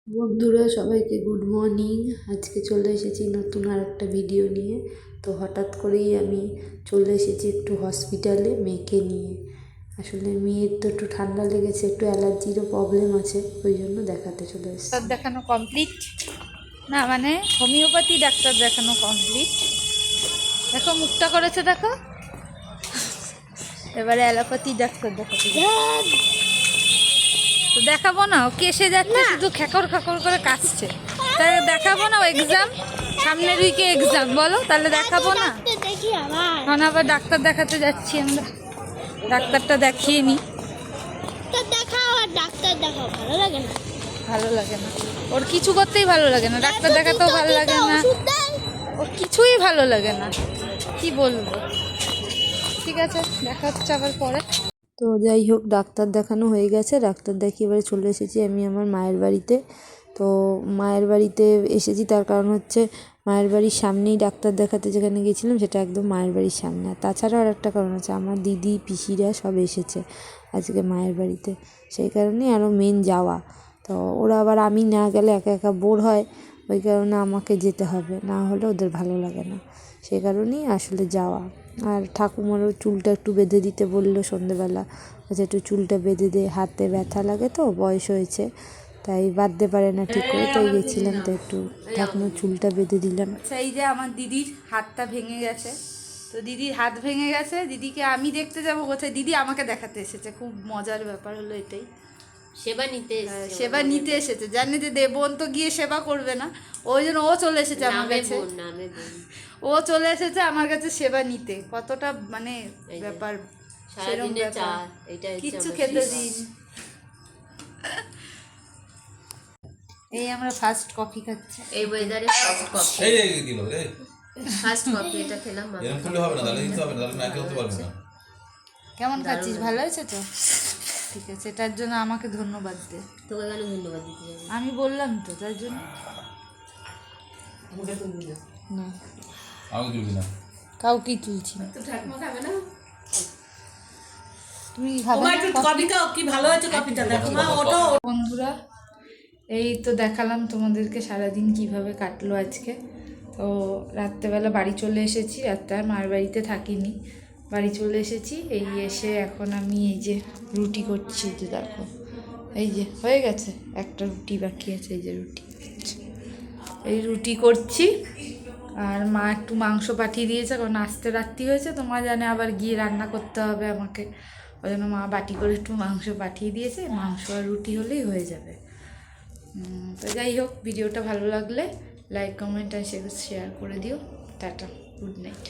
বন্ধুরা সবাইকে good morning. আজকে চলে এসেছি নতুন আর একটা ভিডিও নিয়ে। তো হঠাৎ করেই আমি চলে এসেছি একটু হসপিটালে মেয়েকে নিয়ে। আসলে মেয়ের তো একটু ঠান্ডা লেগেছে, একটু অ্যালার্জিরও প্রবলেম আছে, ওই জন্য দেখাতে চলে এসেছি। ডাক্তার দেখানো কমপ্লিট না, মানে হোমিওপ্যাথি ডাক্তার দেখানো কমপ্লিট। দেখো মুখটা করেছে, দেখো। এবারে অ্যালোপ্যাথি ডাক্তার দেখাতে তো দেখাবো না, ও কেসে যাচ্ছে, শুধু খেকর খেকর করে কাশছে। তাই দেখাবো না, ও এক্সাম সামনের উইকে এক্সাম, বলো তাহলে দেখাবো না। এখন আবার ডাক্তার দেখাতে যাচ্ছি আমরা, ডাক্তারটা দেখিয়ে নিই। ভালো লাগে না, ওর কিছু করতেই ভালো লাগে না, ডাক্তার দেখাতেও ভালো লাগে না, ওর কিছুই ভালো লাগে না, কি বলবো। ঠিক আছে, দেখা হচ্ছে আবার পরে। তো যাই হোক, ডাক্তার দেখানো হয়ে গেছে, ডাক্তার দেখিয়ে এবারে চলে এসেছি আমি আমার মায়ের বাড়িতে। তো মায়ের বাড়িতে এসেছি তার কারণ হচ্ছে মায়ের বাড়ির সামনেই ডাক্তার দেখাতে যেখানে গিয়েছিলাম সেটা একদম মায়ের বাড়ির সামনে। আর তাছাড়াও আর একটা কারণ আছে, আমার দিদি পিসিরা সব এসেছে আজকে মায়ের বাড়িতে, সেই কারণেই আরও মেন যাওয়া। তো ওরা আবার আমি না গেলে একা একা বোর হয়, ওই কারণে আমাকে যেতে হবে, না হলে ওদের ভালো লাগে না, সেই কারণেই আসলে যাওয়া। আর ঠাকুমারও চুলটা একটু বেঁধে দিতে বললো সন্ধেবেলা, আচ্ছা একটু চুলটা বেঁধে দে, হাতে ব্যথা লাগে তো, বয়স হয়েছে তাই বাঁধতে পারে না ঠিক করে, তাই গেছিলাম, তো একটু ঠাকুমার চুলটা বেঁধে দিলাম। সেই যে আমার দিদির হাতটা ভেঙে গেছে, তো দিদির হাত ভেঙে গেছে, দিদিকে আমি দেখতে যাবো কোথায়, দিদি আমাকে দেখাতে এসেছে। খুব মজার ব্যাপার হলো এটাই, সেবা নিতে এসেছে, জানে যে দেবন তো গিয়ে সেবা করবে না, ওই জন্য ও চলে এসেছে আমার কাছে, ও চলে এসেছে আমার কাছে সেবা নিতে। কতটা মানে ব্যাপার, সেরকম ব্যাপার, কিচ্ছু খেতে দিন। এই আমরা ফার্স্ট কফি খাচ্ছি, এই ওয়েদারে ফার্স্ট কফি, এই দিল রে ফার্স্ট কফি এটা খেলাম। এরকম করলে হবে না, তাহলে দিতে হবে না, তাহলে ম্যাকে হতে পারবে না। কেমন খাচ্ছিস, ভালো হয়েছে তো? ঠিক আছে, এটার জন্য আমাকে ধন্যবাদ দে। তোকে কেন ধন্যবাদ দিতে যাবে? আমি বললাম তো, তার জন্য না, আমাকে দিবি না, কাউকেই তুলছি না। ঠাকুমা খাবে না? তুমি খাবে না? কফিটা কি ভালো হয়েছে, কফিটা দেখো মা। ওটা বন্ধুরা, এই তো দেখালাম তোমাদেরকে সারাদিন কিভাবে কাটলো আজকে। তো রাত্রেবেলা বাড়ি চলে এসেছি, রাত্রে আর মার বাড়িতে থাকিনি, বাড়ি চলে এসেছি। এই এসে এখন আমি এই যে রুটি করছি, যে দেখো এই যে হয়ে গেছে, একটা রুটি বাকি আছে, এই যে রুটি, এই রুটি করছি। আর মা একটু মাংস পাঠিয়ে দিয়েছে, কারণ আসতে রাত্রি হয়েছে, তো মা জানে আবার গিয়ে রান্না করতে হবে আমাকে, ওই জন্য মা বাটি করে একটু মাংস পাঠিয়ে দিয়েছে, মাংস আর রুটি হলেই হয়ে যাবে। তো যাই হোক, ভিডিওটা ভালো লাগলে লাইক কমেন্ট আর শেয়ার করে দিও। Tata, good night.